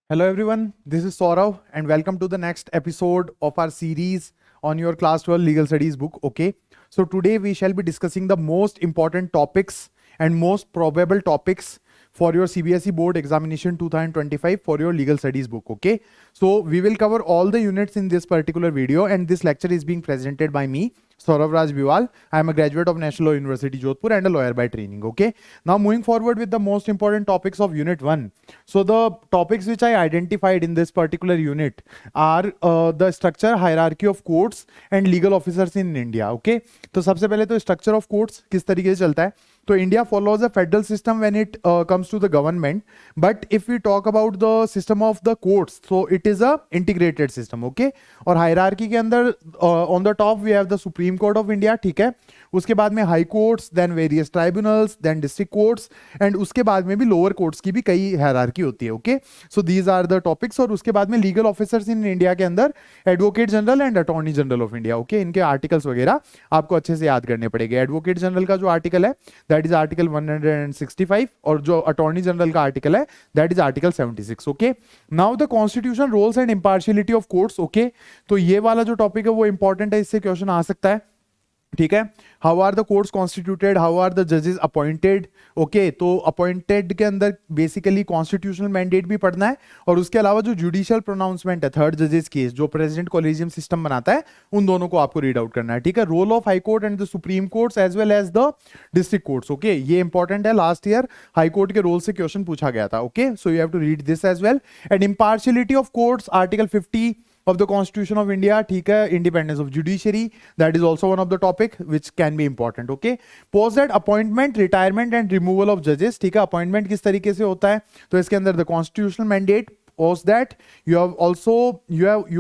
Hello everyone, this is Saurav and welcome to the next episode of our series on your class 12 legal studies book. Okay, so today we shall be discussing the most important topics and most probable topics for your CBSE board examination 2025 for your legal studies book. Okay, so we will cover all the units in this particular video and this lecture is being presented by me, Saurav Raj Biwal. I am a graduate of National Law University Jodhpur and a lawyer by training. Okay, now moving forward with the most important topics of unit 1. So the topics which I identified in this particular unit are the structure, hierarchy of courts and legal officers in India. Okay, तो सबसे पहले तो structure of courts किस तरीके से चलता है. तो India follows a federal system when it comes to the government, but if we talk about the system of the courts so it is a integrated system. Okay, और hierarchy के अंदर on the top we have the Supreme Court of India. ठीक है, उसके बाद में high courts, then various tribunals, then district courts and उसके बाद में भी लोअर कोर्ट्स की भी कई हायरार्की होती है. Okay, so these are the topics. और उसके बाद में लीगल ऑफिसर्स इन इंडिया के अंदर advocate general and attorney general of India. Okay, इनके आर्टिकल्स वगैरह आपको अच्छे से याद करने पड़ेंगे. एडवोकेट जनरल का जो आर्टिकल है दैट इज आर्टिकल 165 और जो अटॉर्नी जनरल का आर्टिकल है that is article 76. Okay, now the constitution, roles and impartiality of courts. Okay, तो ये वाला जो टॉपिक है वो इंपॉर्टेंट है, इससे क्वेश्चन आ सकता है. ठीक है, how are the courts constituted, how are the जजेस अपॉइंटेड. ओके, तो अपॉइंटेड के अंदर बेसिकली कॉन्स्टिट्यूशनल मैंडेट भी पढ़ना है और उसके अलावा जो जुडिशियल प्रोनाउंसमेंट है थर्ड जजेस केस जो प्रेसिडेंट कॉलेजियम सिस्टम बनाता है उन दोनों को आपको रीड आउट करना है. ठीक है, role of high court and the supreme courts as well as the district courts. Okay, ये इंपॉर्टेंट है, लास्ट ईयर हाई कोर्ट के रोल से क्वेश्चन पूछा गया था. Okay, so you have to read this as well. And impartiality of courts, article 50 of the Constitution of India. ठीक है, independence of judiciary, that is also one of the topic which can be important. Okay, post that appointment, retirement and removal of judges. ठीक है, appointment किस तरीके से होता है तो इसके अंदर the constitutional mandate. Post that you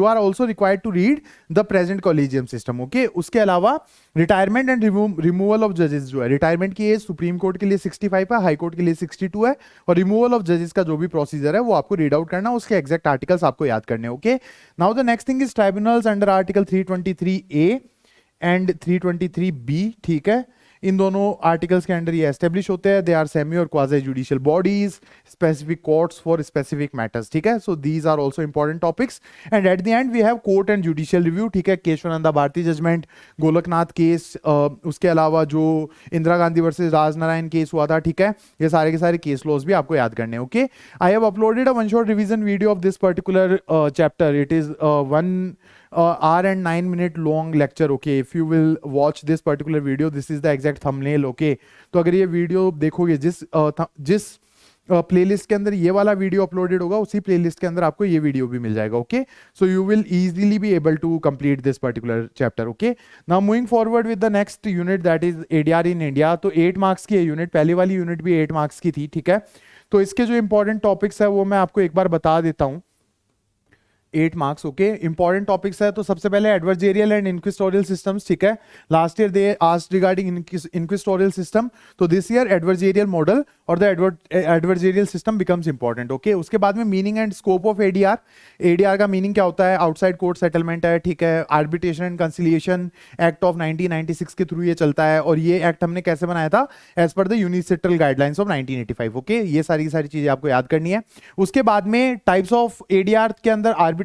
are also required to read the present collegium system. Okay, उसके अलावा रिटायरमेंट एंड रिमूवल ऑफ जजेस जो है, रिटायरमेंट की एज सुप्रीम कोर्ट के लिए 65 है, हाई कोर्ट के लिए 62 है और रिमूवल ऑफ जजेस का जो भी प्रोसीजर है वो आपको रीड आउट करना, उसके एग्जैक्ट आर्टिकल्स आपको याद करने. Okay, now the next thing is tribunals under article 323A and 323B. ठीक है, इन दोनों आर्टिकल्स के अंडर ये एस्टेब्लिश होते हैं. दे आर सेमी और quasi judicial bodies, specific courts for specific matters. ठीक है, so these are also important topics. And at the end we have court and judicial review. ठीक है, केशवानंदा भारती जजमेंट, गोलकनाथ केस, उसके अलावा जो इंदिरा गांधी वर्सेज राजनारायण केस हुआ था. ठीक है, ये सारे के सारे केस लॉज भी आपको याद करने. Okay, I have uploaded a one shot revision video of this particular chapter. It is 1 hour and 9 minute long lecture. Okay, if you will watch this particular video, this is the exact thumbnail. Okay, तो अगर ये video देखोगे जिस playlist के अंदर ये वाला video uploaded होगा उसी प्लेलिस्ट के अंदर आपको ये वीडियो भी मिल जाएगा. Okay, so you will easily be able to complete this particular chapter. Okay, now moving forward with the next unit that is ADR in India. तो 8 मार्क्स की है यूनिट, पहली वाली यूनिट भी 8 मार्क्स की थी. ठीक है, तो इसके जो इंपॉर्टेंट टॉपिक्स है वो मैं आपको एक बार बता देता हूँ. 8 मार्क्स. ओके, इंपॉर्टेंट टॉपिक्स है. तो सबसे पहले एडवर्जेरियल एंड इंक्विस्टोरियल सिस्टम्स. ठीक है, last year they asked regarding inquisitorial system, तो दिस ईयर एडवर्जेरियल मॉडल और the adversarial system becomes important. Okay, उसके बाद में meaning and scope of ADR. ADR का मीनिंग क्या होता है? आउटसाइड कोर्ट सेटलमेंट है. ठीक है, arbitration and conciliation act of 1996 के थ्रू ये चलता है और ये एक्ट हमने कैसे बनाया था? As per the UNCITRAL guidelines of 1985. Okay, ये सारी चीजें आपको याद करनी है. उसके बाद में टाइप्स ऑफ एडीआर के अंदर arbitration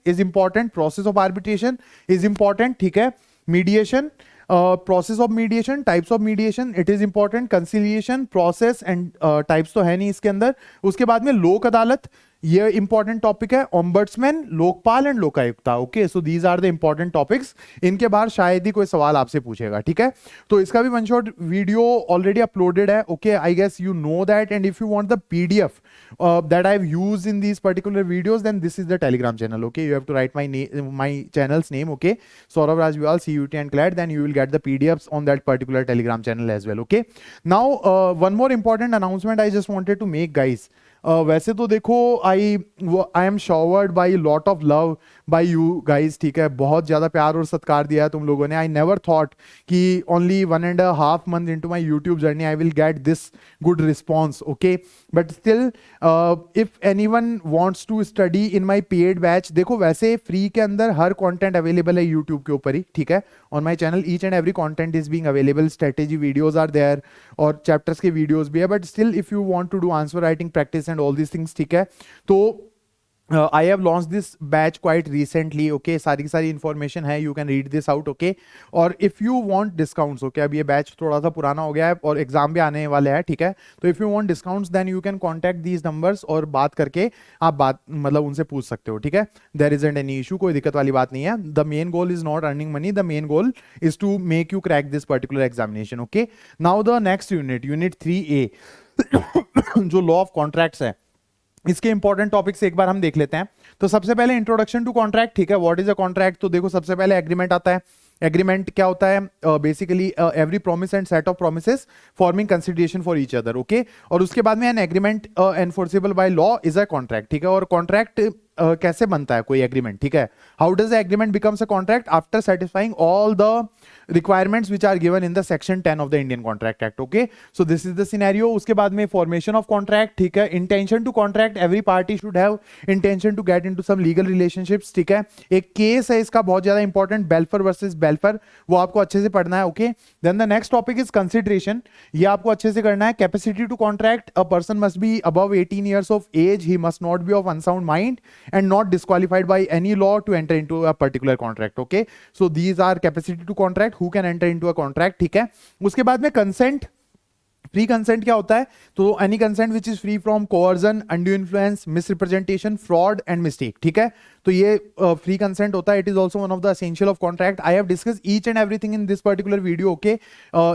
is important, process of arbitration is important. ठीक है, mediation, process of mediation, types of mediation it is important, conciliation, process and types तो है नहीं इसके अंदर. उसके बाद में लोक अदालत, ये इंपॉर्टेंट टॉपिक है. Ombudsman, Lokpal and Lokayukta. Okay, so these are the important topics. इनके बाहर शायद ही कोई सवाल आपसे पूछेगा. ठीक है, तो इसका भी one shot video already uploaded है. Okay, I guess you know that. And if you want the PDF that I've used in these particular videos, then this is the Telegram channel. Okay, you have to write my channel's name. Okay, Saurav Raj Biwal, CUT and CLAT. Then you will get the PDFs on that particular Telegram channel as well. Okay, now one more important announcement I just wanted to make, guys. वैसे तो देखो I am showered by lot of love by you guys. ठीक है, बहुत ज़्यादा प्यार और सत्कार दिया है तुम लोगों ने. आई नेवर थॉट कि only 1.5 month into my YouTube journey I will get this good response. Okay, but still if anyone wants to study in my paid batch, देखो वैसे फ्री के अंदर हर कंटेंट अवेलेबल है YouTube के ऊपर ही. ठीक है, on my channel each and every content is being available. Strategy videos are there और चैप्टर्स के वीडियोज भी है. But still if you want to do answer writing practice and all these things, ठीक है, तो I have launched this batch quite recently, okay? सारी की सारी information है, you can read this out, okay? और if you want discounts, okay? अब ये batch थोड़ा सा पुराना हो गया है और exam भी आने वाले हैं, ठीक है? तो if you want discounts, then you can contact these numbers और बात करके आप बात मतलब उनसे पूछ सकते हो, ठीक है? There isn't any issue, कोई दिक्कत वाली बात नहीं है. The main goal is not earning money. The main goal is to make you crack this particular examination, okay? Now the next unit, unit 3A, जो law of contracts है, इसके important topics एक बार हम देख लेते हैं. तो सबसे पहले इंट्रोडक्शन टू कॉन्ट्रैक्ट, ठीक है? What is a contract? तो देखो सबसे पहले एग्रीमेंट आता है. एग्रीमेंट क्या होता है? Basically every promise and set of promises forming consideration for each other, okay? और उसके बाद में an agreement enforceable by law is a contract, ठीक है? और कॉन्ट्रैक्ट कैसे बनता है कोई एग्रीमेंट, ठीक है? How does the agreement becomes a contract? After satisfying all the requirements which are given in the section 10 of the Indian Contract Act, okay? So this is the scenario. उसके बाद में formation of contract, ठीक है? Intention to contract, every party should have intention to get into some legal relationships, ठीक है? एक case है इसका बहुत ज्यादा इंपॉर्टेंट, बेल्फर वर्सेस बेल्फर, वो आपको अच्छे से पढ़ना है, okay? Then the next topic is consideration, ये आपको अच्छे से करना है. Capacity to contract, a person must be above 18 years of age, he must not be of unsound mind and not disqualified by any law to enter into a particular contract, okay? So these are capacity to contract, who can enter into a contract, ठीक है? उसके बाद में consent, free consent क्या होता है? तो any consent which is free from coercion, undue influence, misrepresentation, fraud and mistake, ठीक है? तो ये फ्री कंसेंट होता है. It is also one of the essential of contract. I have discuss each and everything in this particular video, okay?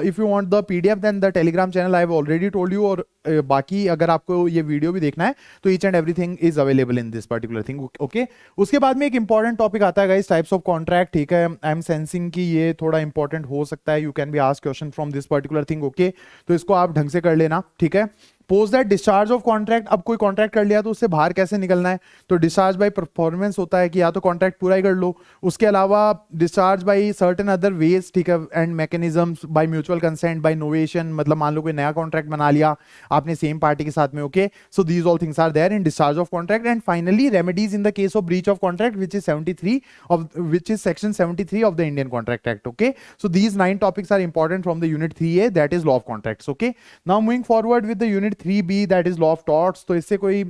If you want the PDF then the Telegram channel I have already told you. और बाकी अगर आपको ये video भी देखना है तो each and everything is available in this particular thing, okay? उसके बाद में एक इंपॉर्टेंट टॉपिक आता है गाइस, टाइप्स ऑफ कॉन्ट्रैक्ट, ठीक है? आई एम सेंसिंग कि ये थोड़ा इंपॉर्टेंट हो सकता है. You can be asked question from this particular thing, okay? तो इसको आप ढंग से कर लेना, ठीक है? Post that discharge of contract, अब कोई कॉन्ट्रैक्ट कर लिया तो उससे बाहर कैसे निकलना है? तो डिस्चार्ज बाय परफॉर्मेंस होता है कि या तो कॉन्ट्रैक्ट पूरा ही कर लो, उसके अलावा discharge by certain other ways, ठीक है? And mechanisms, by mutual consent, by novation, मतलब मान लो कोई नया कॉन्ट्रैक्ट बना लिया आपने सेम पार्टी के साथ में, okay? So these all things are there in discharge of contract. And finally remedies in the case of breach of contract which is 73 of which is section 73 of the Indian contract act, okay? So these 9 topics are important from the unit 3A, that is law of contracts, okay? Now moving forward with the unit 3B, that is law of torts. तो इससे कोई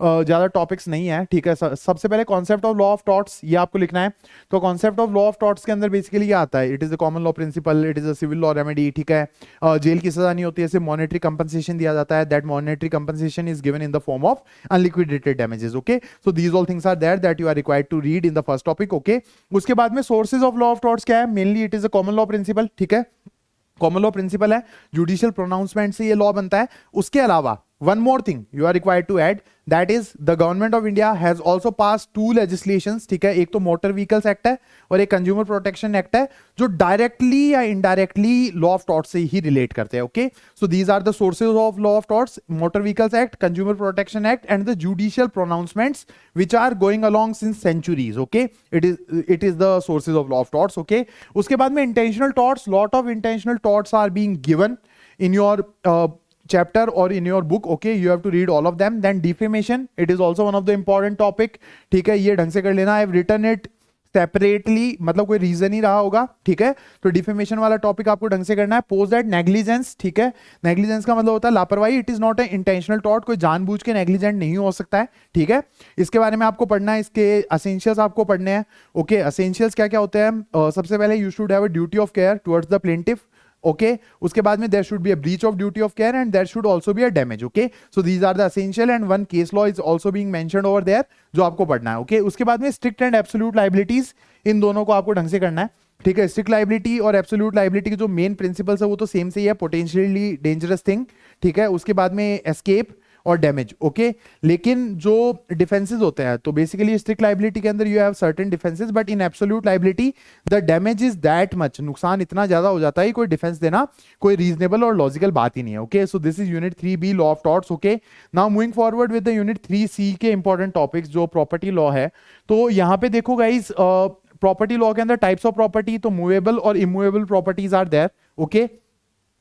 ज्यादा topics नहीं है, ठीक है? सबसे पहले concept of law of torts ये आपको लिखना है. तो concept of law of torts के अंदर बेसिकली क्या आता है? It is a common law principle, it is a civil law remedy, ठीक है? जेल की सजा नहीं होती है, सिर्फ मॉनेटरी कंपनसेशन दिया जाता है. That monetary compensation is given in the form of unliquidated damages, okay? So these all things are there that you are required to read in the first topic, okay? उसके बाद में sources of law of torts क्या है? Mainly it is a common law principle, ठीक है? Common law principle है, judicial pronouncement से ये लॉ बनता है. उसके अलावा one more thing you are required to add, that is the government of India has also passed 2 legislations, ठीक है? एक तो मोटर व्हीकल्स एक्ट है और एक कंज्यूमर प्रोटेक्शन एक्ट है, जो डायरेक्टली या इनडायरेक्टली लॉ ऑफ टॉर्ट्स से ही रिलेट करते हैं, okay? So these are the sources of law of torts: motor vehicles act, consumer protection act and the judicial pronouncements which are going along since centuries, okay? It is the sources of law of torts, okay? उसके बाद में intentional torts, lot of intentional torts are being given in your chapter or in your book, okay? You have to read all of them. Then defamation, it is also one of the important topic, ठीक है? ये ढंग से कर लेना. I have written it separately, मतलब कोई reason ही रहा होगा, ठीक है? तो डिफेमेशन वाला टॉपिक आपको ढंग से करना है. पोस्ट दैट नेग्लिजेंस, ठीक है? नेग्लिजेंस का मतलब होता है लापरवाही. It is not a intentional tort, कोई जानबूझ के नेग्लिजेंट नहीं हो सकता है, ठीक है? इसके बारे में आपको पढ़ना है, इसके असेंशियल्स आपको पढ़ने हैं, ओके? असेंशियल्स क्या क्या होते हैं? सबसे पहले you should have a duty of care towards the plaintiff, okay? उसके बाद में there should be a breach of duty of care and there should also be a damage, okay? So these are the essential and one case law is also being mentioned over there, जो आपको पढ़ना है, okay? उसके बाद में strict and absolute liabilities, इन दोनों को आपको ढंग से करना है, ठीक है? स्ट्रिक्ट लायबिलिटी और एब्सोल्यूट लायबिलिटी के जो मेन प्रिंसिपल्स है वो तो सेम से ही है, पोटेंशियली डेंजरस थिंग, ठीक है? उसके बाद में एस्केप और डैमेज, ओके? लेकिन जो डिफेंसेस होते हैं, तो बेसिकली स्ट्रिक्ट लायबिलिटी के अंदर you have certain defences, but in absolute liability the damage is that much, नुकसान इतना ज्यादा हो जाता है कोई डिफेंस देना कोई रीजनेबल और लॉजिकल बात ही नहीं है, okay? So this is unit 3B law of torts, okay? Now moving forward with the unit 3C के इंपॉर्टेंट टॉपिक्स, जो प्रॉपर्टी लॉ है. तो यहाँ पे देखो गाइस, प्रॉपर्टी लॉ के अंदर टाइप्स ऑफ प्रॉपर्टी, तो मूवेबल और immovable properties are there, okay?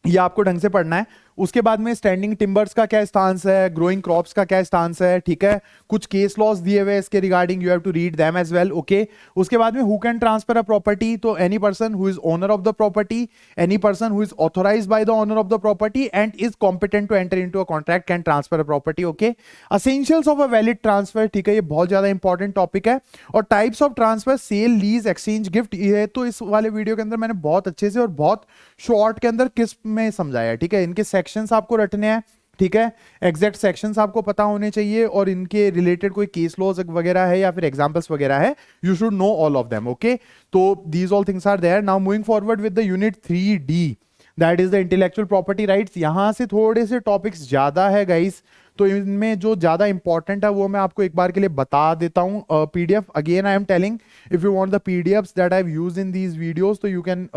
ये आपको ढंग से पढ़ना है. उसके बाद में स्टैंडिंग टिम्बर्स का क्या स्टांस है, ग्रोइंग क्रॉप्स का क्या स्टांस है, ठीक है, कुछ केस लॉस दिए हुए इसके regarding, you have to read them as well, okay. उसके बाद में who can transfer a property, तो any person who is owner of the property, any person who is authorized by the owner of the property and is competent to enter into a contract can transfer a property, okay. Essentials of a valid transfer, ठीक है, ये बहुत ज्यादा important topic है। और types of transfer, sale, lease, exchange, gift, ये तो इस वाले वीडियो के अंदर मैंने बहुत अच्छे से और बहुत शॉर्ट के अंदर किस में समझाया है, ठीक है। इनके सेक्शंस आपको रटने हैं, ठीक है, एग्जैक्ट सेक्शंस आपको पता होने चाहिए और इनके रिलेटेड कोई केस लॉज वगैरह है या फिर एग्जांपल्स वगैरह है, you should know all of them, okay. तो these all things are there. Now moving forward with the unit 3D, that is the intellectual property rights. यहां से थोड़े से टॉपिक्स ज्यादा है गाइस, तो इनमें जो ज्यादा इंपॉर्टेंट है वो मैं आपको एक बार के लिए बता देता हूं। PDF again I am telling, if you want the PDFs that I have used in these videos, तो you can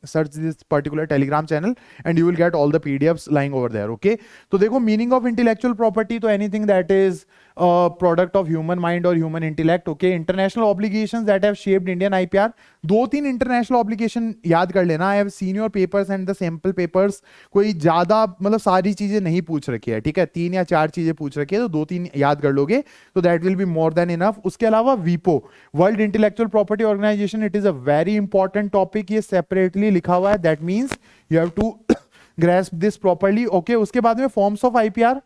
search this particular Telegram channel and you will get all the PDFs lying over there, okay. तो देखो, meaning of intellectual property, तो anything that is product of human mind और human intellect, okay. International obligations that have shaped Indian IPR, 2-3 international obligation याद कर लेना। I have seen your papers and the sample papers, कोई ज्यादा मतलब सारी चीजें नहीं पूछ रखी है, ठीक है, 3 या 4 चीजें पूछ रखी है, तो 2-3 याद कर लोगे तो that will be more than enough. उसके अलावा वीपो, world intellectual property organisation, it is a very important topic, ये सेपरेटली लिखा हुआ है, that means you have to grasp this properly, okay. उसके बाद में फॉर्म्स ऑफ आईपीआर,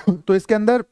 तो इसके अंदर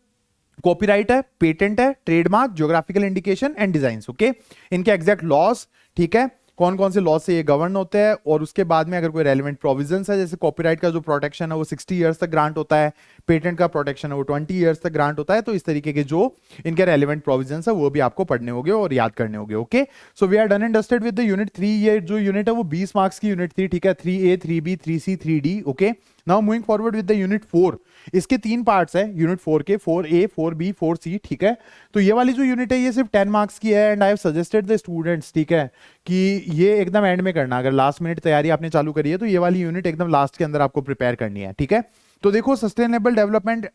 कॉपीराइट है, पेटेंट है, trademark, geographical indication and designs, okay. इनके एग्जैक्ट लॉस, ठीक है, कौन कौन से लॉ से ये गवर्न होते हैं, और उसके बाद में अगर कोई रेलेवेंट प्रोविजंस है, जैसे कॉपीराइट का जो प्रोटेक्शन है वो 60 इयर्स तक ग्रांट होता है, पेटेंट का प्रोटेक्शन है वो 20 इयर्स तक ग्रांट होता है, तो इस तरीके के जो इनके रेलेवेंट प्रोविजंस है वो भी आपको पढ़ने होंगे और याद करने होंगे, okay. So we are done and dusted with the unit 3। ये जो यूनिट है वो 20 मार्क्स की यूनिट थी, ठीक है, 3A 3B 3C 3D, okay. Now moving forward with the unit 4, इसके 3 पार्ट्स है यूनिट 4 के, 4A 4B 4C, ठीक है। तो ये वाली जो यूनिट है ये सिर्फ 10 मार्क्स की है and I have suggested the students, ठीक है, कि ये एकदम एंड में करना। अगर लास्ट मिनट तैयारी आपने चालू करी है तो ये वाली यूनिट एकदम लास्ट के अंदर आपको प्रिपेयर करनी है, ठीक है। तो देखो, सस्टेनेबल डेवलपमेंट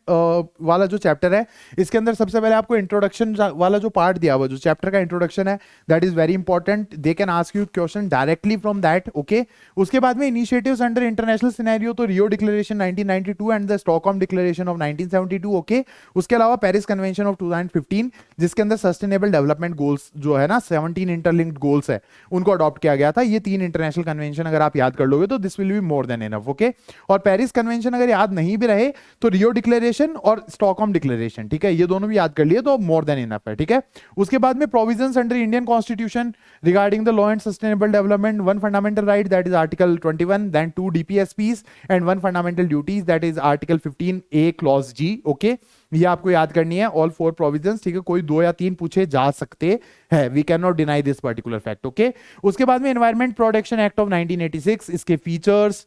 वाला जो चैप्टर है, इसके अंदर सबसे पहले आपको इंट्रोडक्शन वाला जो पार्ट दिया हुआ, जो चैप्टर का इंट्रोडक्शन है, that is very important, they can ask you question directly from that, okay. उसके बाद में इनिशिएटिव्स अंडर इंटरनेशनल सिनेरियो, तो Rio declaration 1992 and the Stockholm declaration of 1972, okay. उसके अलावा पेरिस कन्वेंशन ऑफ 2015, जिसके अंदर सस्टेनेबल डेवलपमेंट गोल्स जो है ना, 17 इंटरलिंक्ड गोल्स है, उनको अडॉप्ट किया गया था। ये 3 इंटरनेशनल कन्वेंशन अगर आप याद कर लोगे तो this will be more than enough, okay. और पेरिस कन्वेंशन अगर याद नहीं भी रहे तो रियो डिक्लेरेशन और स्टॉकहोम डिक्लेरेशन, ठीक है, ये दोनों भी याद कर लिए तो मोर देन इनफ है, ठीक है। उसके बाद में provisions under Indian constitution regarding the law and sustainable development, 1 fundamental right that is article 21, then 2 DPSPs and 1 fundamental duties that is article 15A clause G, okay. ये आपको याद करनी है, ऑल 4 प्रोविजंस, ठीक है, कोई 2 या 3 पूछे जा सकते हैं, we can not deny this particular fact, okay. उसके बाद में एनवायरमेंट प्रोटेक्शन एक्ट ऑफ 1986, इसके फीचर्स,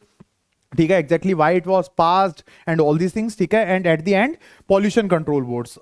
ठीक है, exactly why it was passed and all these things, ठीक है। And at the and pollution control boards,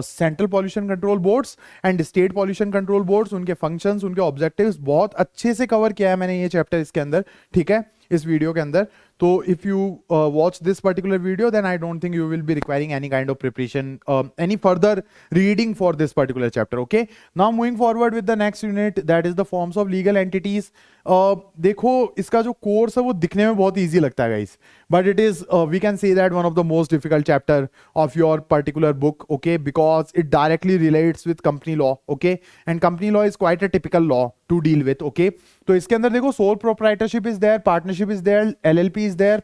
central pollution control boards and state pollution control boards, उनके functions, उनके objectives बहुत अच्छे से कवर किया है मैंने ये चैप्टर इसके अंदर, ठीक है, इस वीडियो के अंदर। तो if you watch this particular video then I don't think you will be requiring any kind of preparation, any further reading for this particular chapter, okay. Now moving forward with the next unit that is the forms of legal entities. देखो, इसका जो course है वो दिखने में बहुत easy लगता है guys, but it is we can say that one of the most difficult chapter of your particular book, okay, because it directly relates with company law, okay, and company law is quite a typical law to deal with, okay. तो इसके अंदर देखो, sole proprietorship is there, partnership is there, LLP is there,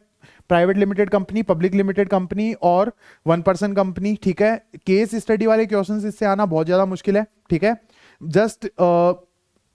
private limited company, public limited company और 1 person company, ठीक है। Case study वाले questions इससे आना बहुत ज्यादा मुश्किल है, ठीक है। जस्ट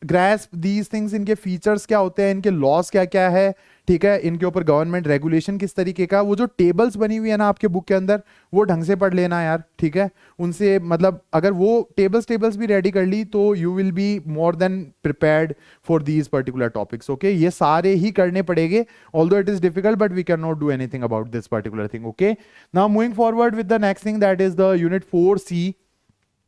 ग्रैस्प दीज थिंग्स, इनके फीचर्स क्या होते हैं, इनके लॉस क्या क्या है, ठीक है, इनके ऊपर गवर्नमेंट रेगुलेशन किस तरीके का, वो जो टेबल्स बनी हुई है ना आपके बुक के अंदर, वो ढंग से पढ़ लेना यार, ठीक है। उनसे मतलब अगर वो टेबल्स भी रेडी कर ली तो you will be more than prepared for these particular topics, okay. ये सारे ही करने पड़ेंगे, although it is difficult but we can not do anything about this particular thing, okay. Now moving forward with the next thing that is the unit 4C।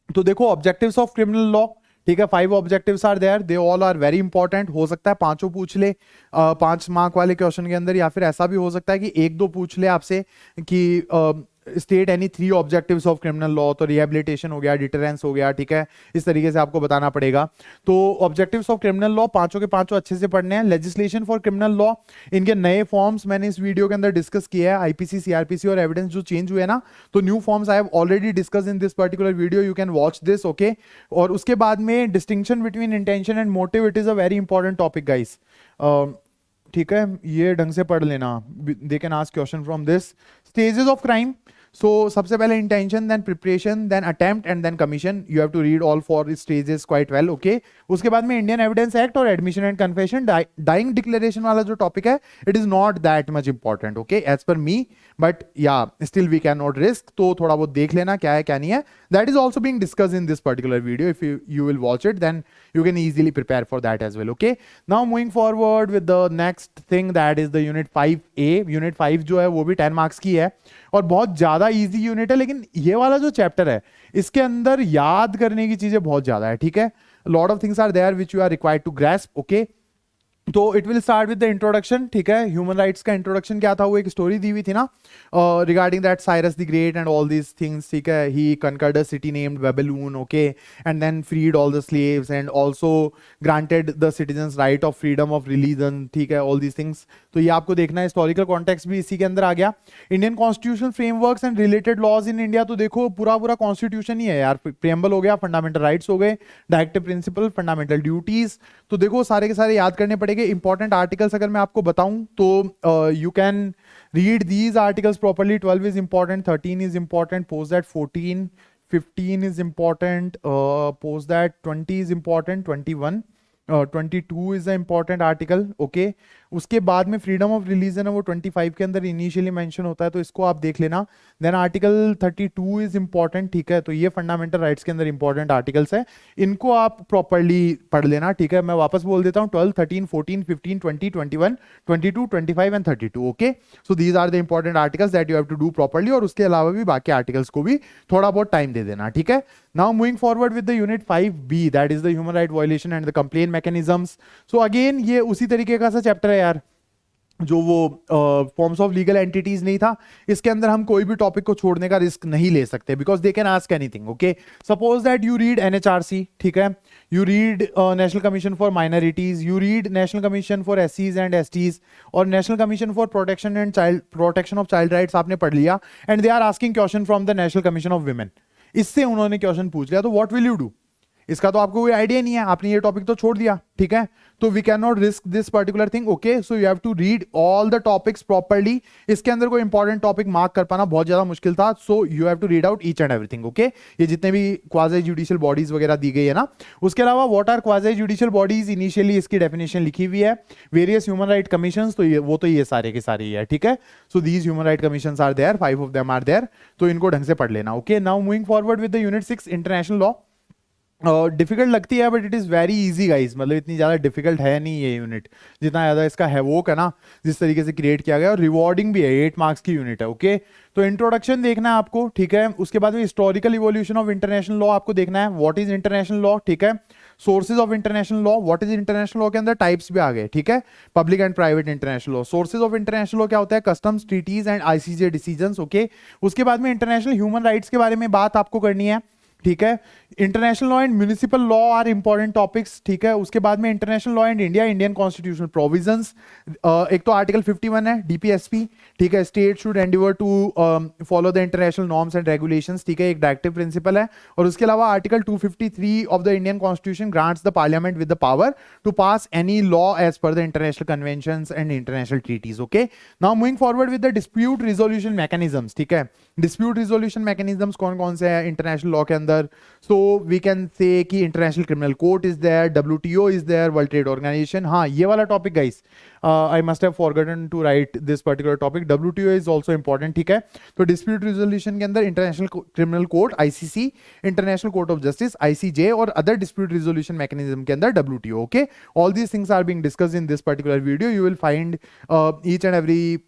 तो देखो, objectives of criminal law, ठीक है, 5 objectives are there, they all are very important. हो सकता है 5 पूछ ले 5 mark वाले क्वेश्चन के अंदर, या फिर ऐसा भी हो सकता है कि 1-2 पूछ ले आपसे कि state any 3 objectives of criminal law, तो रिहेबिलिटेशन हो गया, डिटरेंस हो गया, ठीक है, इस तरीके से आपको बताना पड़ेगा। तो ऑब्जेक्टिव्स ऑफ क्रिमिनल लॉ पांचों के पांचों अच्छे से पढ़ने हैं। लेजिस्लेशन फॉर क्रिमिनल लॉ, इनके नए फॉर्म्स मैंने इस वीडियो के अंदर डिस्कस किया है, आईपीसी, सीआरपीसी और एविडेंस जो चेंज हुए ना, तो new forms I have already discussed in this particular video, you can watch this, okay. और उसके बाद में distinction between intention and motive, it is a very important topic guys, ठीक है, ये ढंग से पढ़ लेना, they can ask question from this. Stages of crime, so सबसे पहले intention, then preparation, then attempt and then commission, you have to read all 4 stages quite well, okay. उसके बाद में इंडियन एविडेंस एक्ट और admission and confession, dying declaration वाला जो topic है, it is not that much important, okay, as per me, but yeah still we can not risk, तो थोड़ा बहुत देख लेना क्या है क्या नहीं है, that is also being discussed in this particular video, if you will watch it then you can easily prepare for that as well, okay। now moving forward with the next thing, that is the unit 5A। unit 5 जो है वो भी 10 marks की है और बहुत ज्यादा easy unit है, लेकिन ये वाला जो चैप्टर है इसके अंदर याद करने की चीजें बहुत ज्यादा है, ठीक है, lot of things are there which you are required to grasp, okay. तो it will start with the introduction, ठीक है, ह्यूमन राइट्स का इंट्रोडक्शन क्या था, वो एक स्टोरी दी हुई थी ना regarding that Cyrus the great and all these things, ठीक है, he conquered a city named Babylon, okay, and then freed all the slaves and also granted the citizens right of freedom of religion, ठीक है, all these things. तो ये आपको देखना है, historical context भी इसी के अंदर आ गया। Indian constitutional frameworks and related laws in India, तो देखो पूरा पूरा कॉन्स्टिट्यूशन ही है यार, प्रियम्बल हो गया, फंडामेंटल राइट्स हो गए, डायरेक्टिव प्रिंसिपल, फंडामेंटल ड्यूटीज, तो देखो सारे के सारे याद करने पड़ेंगे। इंपॉर्टेंट आर्टिकल्स अगर मैं आपको बताऊं तो you can read these articles properly. 12 is important, 13 is important, post that 14, 15 is important, post that 20 is important, 21, 22 is the important article, okay। उसके बाद में फ्रीडम ऑफ रिलीजन है वो 25 के अंदर इनिशियली मेंशन होता है, तो इसको आप देख लेना। देन आर्टिकल 32 इज इंपॉर्टेंट, ठीक है, तो ये फंडामेंटल राइट्स के अंदर इंपॉर्टेंट आर्टिकल्स है, इनको आप प्रॉपर्ली पढ़ लेना, ठीक है। मैं वापस बोल देता हूँ, 12, 13, 14, 15, 20, 21, 22, 25 and 32, okay. So these are the important articles that you have to do properly, और उसके अलावा भी बाकी आर्टिकल्स को भी थोड़ा बहुत टाइम दे देना, ठीक है। Now moving forward with the unit 5B, that is the human right violation and the complaint mechanisms. So again ये उसी तरीके का सा चैप्टर है यार, जो वो फॉर्म्स ऑफ लीगल एंटिटीज नहीं था, इसके अंदर हम कोई भी टॉपिक को छोड़ने का रिस्क नहीं ले सकते, because they can ask anything, okay. Suppose that you read NHRC, ठीक है, you read national commission for minorities, you read national commission for एससीज एंड एसटीज, और national commission for protection and protection of child rights आपने पढ़ लिया, and they are asking question from the national commission of women, इससे उन्होंने question पूछ लिया, तो व्हाट विल यू डू? इसका तो आपको कोई आइडिया नहीं है, आपने ये टॉपिक तो छोड़ दिया, ठीक है, तो we can not risk this particular thing, okay. So you have to read all the topics properly, इसके अंदर कोई इंपॉर्टेंट टॉपिक मार्क कर पाना बहुत ज्यादा मुश्किल था, so you have to read out each and everything, okay. ये जितने भी क्वाजी जुडिशियल बॉडीज वगैरह दी गई है ना, उसके अलावा what are quasi judicial bodies, initially इसकी डेफिनेशन लिखी हुई है, वेरियस ह्यूमन राइट कमीशन, तो ये वो तो ये सारे के सारे ही है, ठीक है। So these human right commission are there, 5 of them are there, तो इनको ढंग से पढ़ लेना, okay. Now moving forward with the unit 6 international law. Difficult लगती है but it is very easy guys, मतलब इतनी ज्यादा डिफिकल्ट है नहीं ये यूनिट, जितना ज्यादा इसका हैवोक है ना, जिस तरीके से क्रिएट किया गया, और रिवॉर्डिंग भी है, 8 मार्क्स की यूनिट है, ओके। तो इंट्रोडक्शन देखना है आपको, ठीक है। उसके बाद में historical evolution of international law आपको देखना है, व्हाट इज इंटरनेशनल लॉ, ठीक है। Sources of international law, what is international law के अंदर टाइप्स भी आ गए, ठीक है, public and private international law. Sources of international law क्या होता है, customs, treaties and ICJ decisions, okay. उसके बाद में इंटरनेशनल ह्यूमन राइट्स के बारे में बात आपको करनी है, ठीक है। International law and municipal law are important topics, ठीक है। उसके बाद में international law and India, Indian constitutional provisions, एक तो आर्टिकल 51 है डीपीएसपी, ठीक है, state should endeavour to follow the international norms and regulations, ठीक है, एक डायरेक्टिव प्रिंसिपल है। और उसके अलावा article 253 of the Indian constitution grants the parliament with the power to pass any law as per the international conventions and international treaties, okay. Now moving forward with the dispute resolution mechanisms, ठीक है। Dispute resolution mechanisms कौन कौन से हैं international law के अंदर, so we can say कि international criminal court is there, WTO is there, world trade organisation, हाँ ये वाला topic guys I must have forgotten to write this particular topic, WTO is also important, ठीक है। तो dispute resolution के अंदर international criminal court ICC, international court of justice ICJ, और other dispute resolution mechanism के अंदर WTO, okay. All these things are being discussed in this particular video, you will find each and every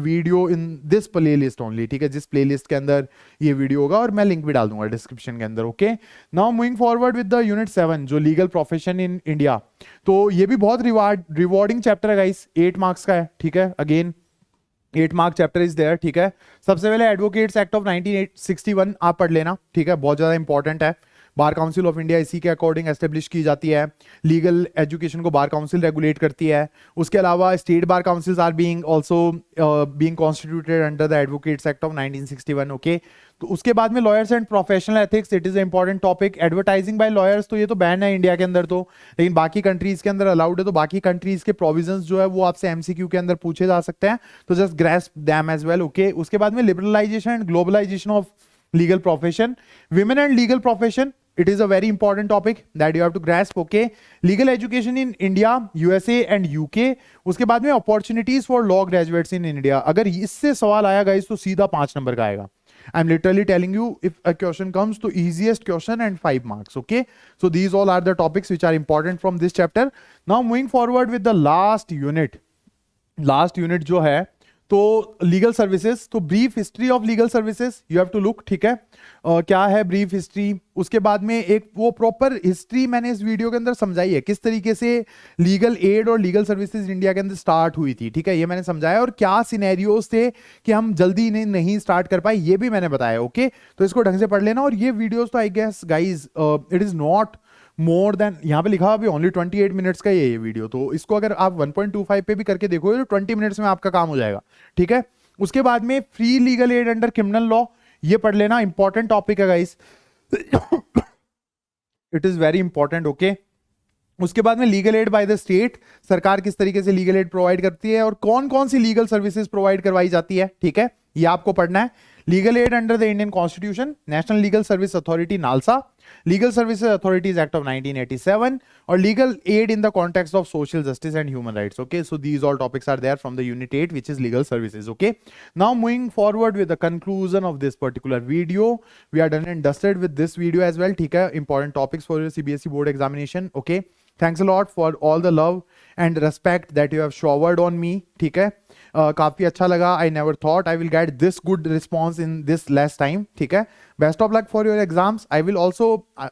video in this playlist only, ठीक है, जिस playlist के अंदर ये video होगा, और मैं लिंक भी डाल दूंगा डिस्क्रिप्शन के अंदर, okay. Now moving forward with the unit 7 जो लीगल प्रोफेशन इन इंडिया, तो ये भी बहुत रिवॉर्डिंग चैप्टर है गाइस, 8 मार्क्स का है, ठीक है। Again 8 mark chapter is there, ठीक है। सबसे पहले एडवोकेट्स एक्ट ऑफ 1961 आप पढ़ लेना, ठीक है, बहुत ज्यादा इंपॉर्टेंट है। बार काउंसिल ऑफ इंडिया इसी के अकॉर्डिंग एस्टेब्लिश की जाती है। लीगल एजुकेशन को बार काउंसिल रेगुलेट करती है। उसके अलावा state bar councils are being also being constituted under the advocates act of 1961, okay. तो उसके बाद में lawyers and professional ethics, it is important topic. Advertising by lawyers, तो ये तो बैन है इंडिया के अंदर तो, लेकिन बाकी कंट्रीज के अंदर अलाउड है। तो बाकी कंट्रीज के प्रोविजंस जो है वो आपसे एमसीक्यू के अंदर पूछे जा सकते हैं, तो just grasp them as well, okay. उसके बाद में liberalisation and globalisation of legal profession, women and legal profession, it is a very important topic that you have to grasp, okay. Legal education in India, USA and UK. उसके बाद में opportunities for law graduates in India, अगर इससे सवाल आया guys तो सीधा 5 number का आएगा। I'm literally telling you, if a question comes to easiest question and 5 marks, okay. So these all are the topics which are important from this chapter. Now moving forward with the last unit जो है तो legal services, तो brief history of legal services you have to look, ठीक है। क्या है brief history. उसके बाद में एक वो प्रॉपर हिस्ट्री मैंने इस वीडियो के अंदर समझाई है, किस तरीके से लीगल एड और लीगल सर्विसेज इंडिया के अंदर स्टार्ट हुई थी, ठीक है, ये मैंने समझाया। और क्या सिनेरियोज थे कि हम जल्दी नहीं स्टार्ट कर पाए, ये भी मैंने बताया, ओके। तो इसको ढंग से पढ़ लेना। और ये वीडियोज तो I guess guys it is not more than, यहाँ पे लिखा अभी ओनली 28 मिनट्स का ये वीडियो, तो इसको अगर आप 1.25 पे भी करके देखोगे तो 20 मिनट्स में आपका काम हो जाएगा, ठीक है। उसके बाद में free legal aid under criminal law, ये पढ़ लेना, इंपॉर्टेंट टॉपिक है guys, it is very important, okay. उसके बाद में legal aid by the state, सरकार किस तरीके से लीगल एड प्रोवाइड करती है और कौन कौन सी लीगल सर्विसेज प्रोवाइड करवाई जाती है, ठीक है, ये आपको पढ़ना है। Legal aid under the Indian constitution, national legal service authority NALSA, legal services authorities act of 1987 और legal aid in the context of social justice and human rights, okay. So these all topics are there from the unit 8 which is legal services, okay. Now moving forward with the conclusion of this particular video, we are done and dusted with this video as well, ठीक है। important topics for your CBSE board examination, okay. Thanks a lot for all the love and respect that you have showered on me, ठीक है। काफी अच्छा लगा। I never thought I will get this good response in this less time, ठीक है। Best of luck for your exams. I will also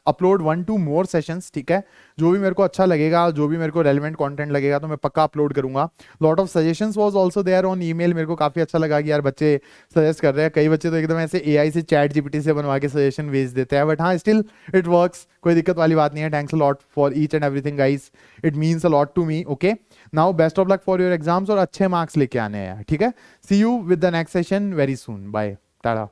upload 1-2 more sessions, ठीक है। जो भी मेरे को अच्छा लगेगा, जो भी मेरे को रेलिवेंट कंटेंट लगेगा तो मैं पक्का अपलोड करूंगा। Lot of suggestions was also there on email, मेरे को काफी अच्छा लगा कि यार बच्चे सजेस्ट कर रहे हैं। कई बच्चे तो एकदम ऐसे एआई से चैट जीपीटी से बनवा के सजेशन भेज देते हैं, बट हाँ स्टिल इट वर्क्स, कोई दिक्कत वाली बात नहीं है। Thanks a lot for each and everything guys, it means a lot to me, okay. Now best of luck for your exams और अच्छे मार्क्स लेके आने हैं, ठीक है। See you with the next session very soon, bye, Tata.